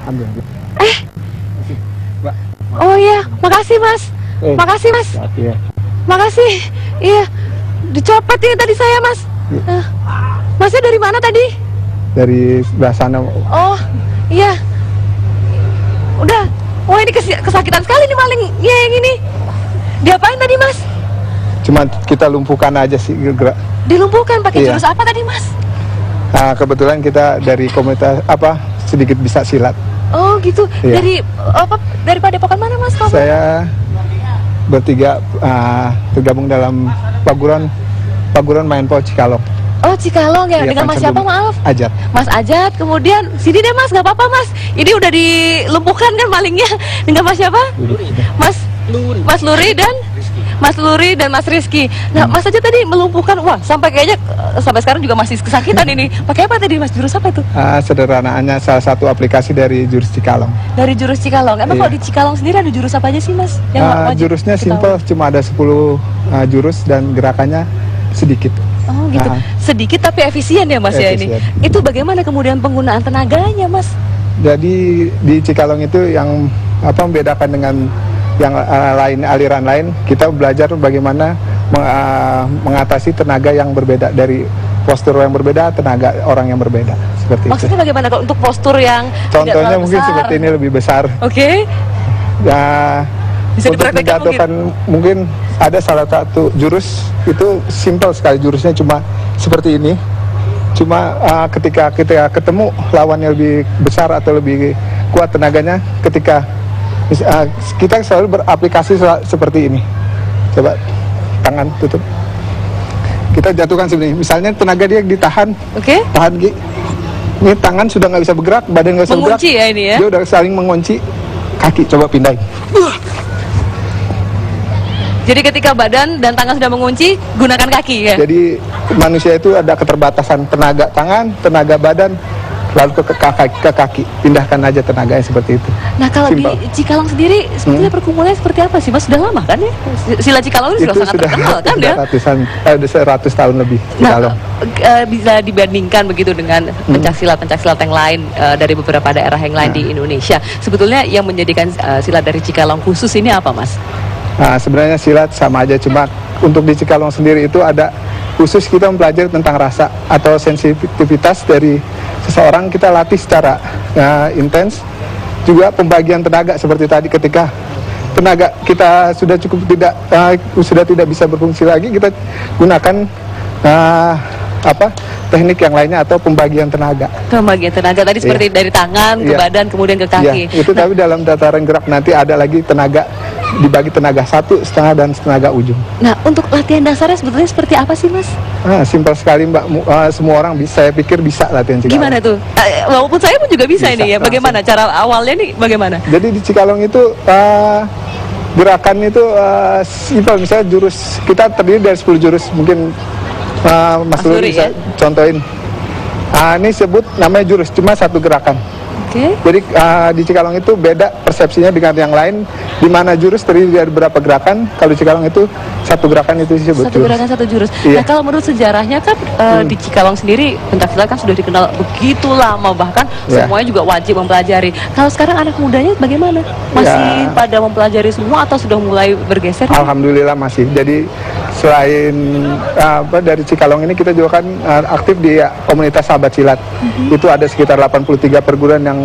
Ambil. Mbak. Oh iya, makasih Mas. Makasih Mas. Ya. Makasih. Iya. Dicopet ini tadi saya Mas. Masnya dari mana tadi? Dari sebelah sana. Oh iya. Udah. Wah ini kesakitan sekali nih maling ya yang ini. Diapain tadi Mas? Cuma kita lumpuhkan aja sih gerak. Dilumpuhkan pakai Iya. jurus apa tadi Mas? Nah, kebetulan kita dari komunitas sedikit bisa silat. Oh gitu. Iya. Dari Padepokan mana Mas? Kamu? Saya bertiga tergabung dalam Paguran Main Po Cikalong. Oh Cikalong ya, Iya, dengan Mas Pancar siapa Bumi. maaf? Ajat. Mas Ajat, kemudian sini deh Mas, nggak apa-apa Mas. Ini udah dilumpuhkan kan malingnya. Dengan Mas siapa? Mas Luri dan Mas Luri dan Mas Rizky. Nah Mas Ajat tadi melumpuhkan, wah sampai kayaknya sampai sekarang juga masih kesakitan ini. Pakai apa tadi Mas? Jurus apa itu? Sederhanaannya salah satu aplikasi dari jurus Cikalong. Dari jurus Cikalong. Emang Iya. kalau di Cikalong sendiri ada jurus apa aja sih Mas? Wajib Jurusnya diketahui? simple, cuma ada 10 jurus dan gerakannya sedikit. Oh gitu, Nah. sedikit tapi efisien ya Mas ya Efisien. ini. Itu bagaimana kemudian penggunaan tenaganya Mas? Jadi di Cikalong itu yang membedakan dengan yang lain, aliran lain, kita belajar bagaimana mengatasi tenaga yang berbeda, dari postur yang berbeda, tenaga orang yang berbeda, seperti Maksudnya bagaimana kalau untuk postur yang tidak Contohnya terlalu mungkin besar? seperti ini lebih besar. Oke. Ya, Bisa untuk dipraktekkan menjatuhkan mungkin ada salah satu jurus itu simple sekali, jurusnya cuma seperti ini. Cuma ketika kita ketemu lawan yang lebih besar atau lebih kuat tenaganya, ketika kita selalu beraplikasi seperti ini. Coba tangan tutup. Kita jatuhkan sebenarnya. Misalnya tenaga dia ditahan, Oke. tahan Gi. Ini tangan sudah nggak bisa bergerak, badan nggak bisa bergerak. Mengunci ya ini ya. Dia udah saling mengunci. Kaki coba pindahin. Jadi ketika badan dan tangan sudah mengunci, gunakan kaki ya. Jadi manusia itu ada keterbatasan tenaga tangan, tenaga badan, lalu ke kaki. Pindahkan aja tenaganya seperti itu. Nah kalau Simpel. di Cikalong sendiri sebetulnya perkumpulannya seperti apa sih Mas? Sudah lama kan ya? Sila Cikalong ini sudah sangat terkenal kan ya? Sudah 100 tahun lebih Cikalong. Bisa dibandingkan begitu dengan pencaksilat yang lain dari beberapa daerah yang lain di Indonesia. Sebetulnya yang menjadikan silat dari Cikalong khusus ini apa Mas? Nah, sebenarnya silat sama aja, cuma untuk di Cikalong sendiri itu ada khusus kita mempelajari tentang rasa atau sensitivitas dari seseorang, kita latih secara intens. Juga pembagian tenaga seperti tadi, ketika tenaga kita sudah sudah tidak bisa berfungsi lagi, kita gunakan teknik yang lainnya atau pembagian tenaga. Pembagian tenaga tadi seperti dari tangan ke badan kemudian ke kaki. Iya, itu tapi dalam dataran gerak nanti ada lagi tenaga, dibagi tenaga 1,5 dan setengah ujung. Nah untuk latihan dasarnya sebetulnya seperti apa sih Mas? Simpel sekali Mbak, semua orang bisa, saya pikir bisa latihan Cikalong. Gimana tuh? Walaupun saya pun juga bisa Bisa, ini ya. Bagaimana cara awalnya nih? Bagaimana? Jadi di Cikalong itu gerakan itu simpel, misalnya jurus kita terdiri dari 10 jurus, mungkin Mas Luri bisa contohin. Ini sebut namanya jurus, cuma satu gerakan. Oke. Jadi di Cikalong itu beda persepsinya dengan yang lain, di mana jurus terdiri dari beberapa gerakan. Kalau di Cikalong itu satu gerakan itu disebut Satu jurus. gerakan satu jurus. Iya. Nah kalau menurut sejarahnya kan di Cikalong sendiri pencaksilat kan sudah dikenal begitu lama, bahkan Iya. semuanya juga wajib mempelajari. Kalau sekarang anak mudanya bagaimana? Masih Ya. pada mempelajari semua atau sudah mulai bergeser? Alhamdulillah masih. Jadi selain dari Cikalong ini kita juga kan aktif di komunitas sahabat silat. Itu ada sekitar 83 perguruan yang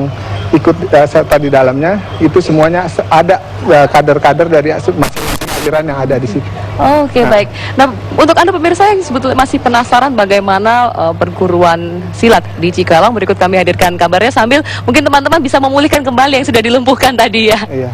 ikut serta di dalamnya. Itu semuanya ada kader-kader dari masing-masing aliran yang ada di situ. Oke, baik. Nah, untuk Anda pemirsa yang sebetulnya masih penasaran bagaimana perguruan silat di Cikalong, berikut kami hadirkan kabarnya sambil mungkin teman-teman bisa memulihkan kembali yang sudah dilumpuhkan tadi ya. Iya.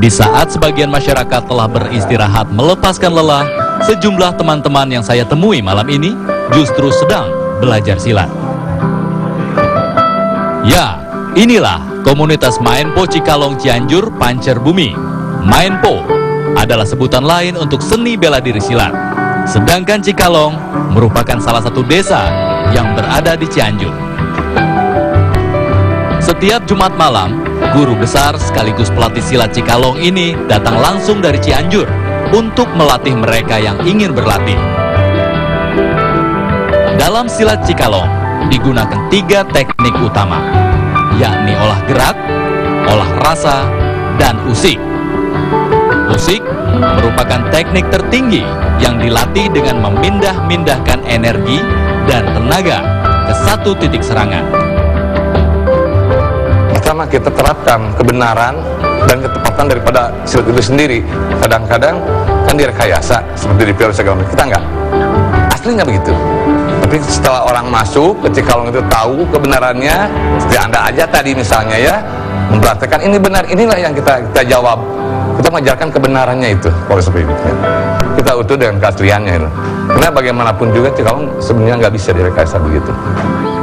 Di saat sebagian masyarakat telah beristirahat melepaskan lelah, sejumlah teman-teman yang saya temui malam ini justru sedang belajar silat. Ya, inilah komunitas Main Po Cikalong Cianjur Pancar Bumi. Main Po adalah sebutan lain untuk seni bela diri silat. Sedangkan Cikalong merupakan salah satu desa yang berada di Cianjur. Setiap Jumat malam, guru besar sekaligus pelatih silat Cikalong ini datang langsung dari Cianjur untuk melatih mereka yang ingin berlatih. Dalam silat Cikalong digunakan 3 teknik utama, yakni olah gerak, olah rasa, dan usik. Usik merupakan teknik tertinggi yang dilatih dengan memindah-mindahkan energi dan tenaga ke satu titik serangan. Pertama kita terapkan kebenaran dan ketepatan daripada silat itu sendiri. Kadang-kadang kan direkayasa seperti di film segala macam. Kita enggak. Aslinya begitu. Tapi setelah orang masuk ke Cikalong itu tahu kebenarannya, seperti Anda aja tadi misalnya ya, mempraktekkan ini benar, inilah yang kita jawab. Kita mengajarkan kebenarannya itu, kalau seperti itu. Kita utuh dengan keasliannya itu. Karena bagaimanapun juga Cikalong sebenarnya nggak bisa direkayasa begitu.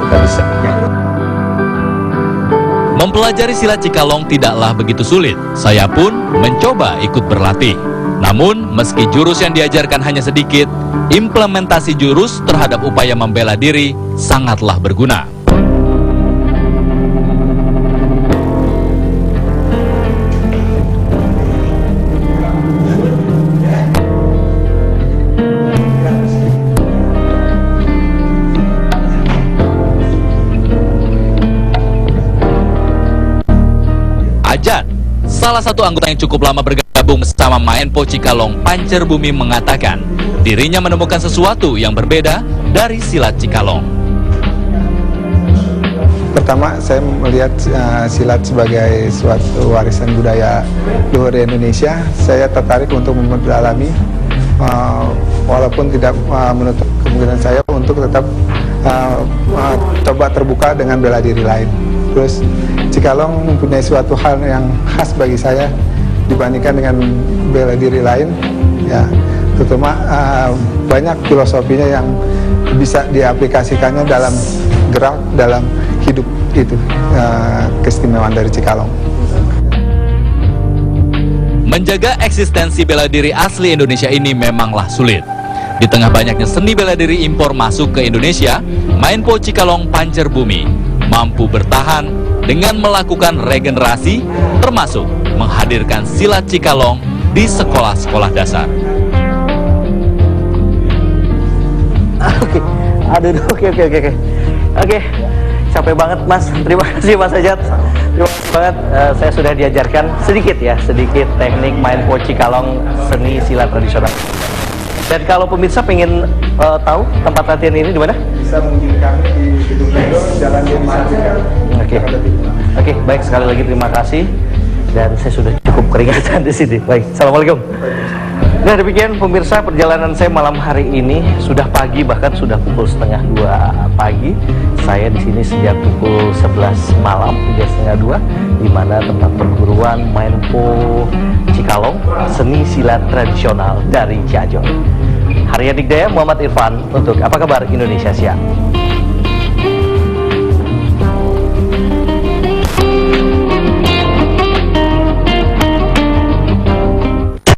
Nggak bisa. Mempelajari silat Cikalong tidaklah begitu sulit. Saya pun mencoba ikut berlatih. Namun, meski jurus yang diajarkan hanya sedikit, implementasi jurus terhadap upaya membela diri sangatlah berguna. Ajat, salah satu anggota yang cukup lama bergabung bersama Maenpo Cikalong Pancerbumi mengatakan dirinya menemukan sesuatu yang berbeda dari silat Cikalong. Pertama, saya melihat silat sebagai suatu warisan budaya luhur Indonesia. Saya tertarik untuk mempelajari, walaupun tidak menutup kemungkinan saya untuk tetap coba terbuka dengan bela diri lain. Terus Cikalong mempunyai suatu hal yang khas bagi saya dibandingkan dengan bela diri lain, ya, terutama banyak filosofinya yang bisa diaplikasikannya dalam gerak, dalam hidup. Itu keistimewaan dari Cikalong. Menjaga eksistensi bela diri asli Indonesia ini memanglah sulit. Di tengah banyaknya seni bela diri impor masuk ke Indonesia, Maenpo Cikalong Pancerbumi mampu bertahan dengan melakukan regenerasi, termasuk menghadirkan silat Cikalong di sekolah-sekolah dasar. Oke, capek banget Mas. Terima kasih Mas Ajat. Terima kasih banget. Saya sudah diajarkan sedikit teknik Maenpo Cikalong seni silat tradisional. Dan kalau pemirsa pengen tahu tempat latihan ini di mana? Bisa mengunjungi kami di Gedung Indo, Jalan Deni Sarjana. Oke, baik, sekali lagi terima kasih. Dan saya sudah cukup keringatan di sini. Baik, assalamualaikum. Nah, demikian pemirsa perjalanan saya malam hari ini. Sudah pagi, bahkan sudah pukul 1:30 pagi. Saya di sini sejak pukul 11 malam hingga 1:30, di mana tempat perguruan Maenpo Cikalong seni silat tradisional dari Cianjur. Haryadikdaya Muhammad Irfan untuk Apa Kabar Indonesia Siang.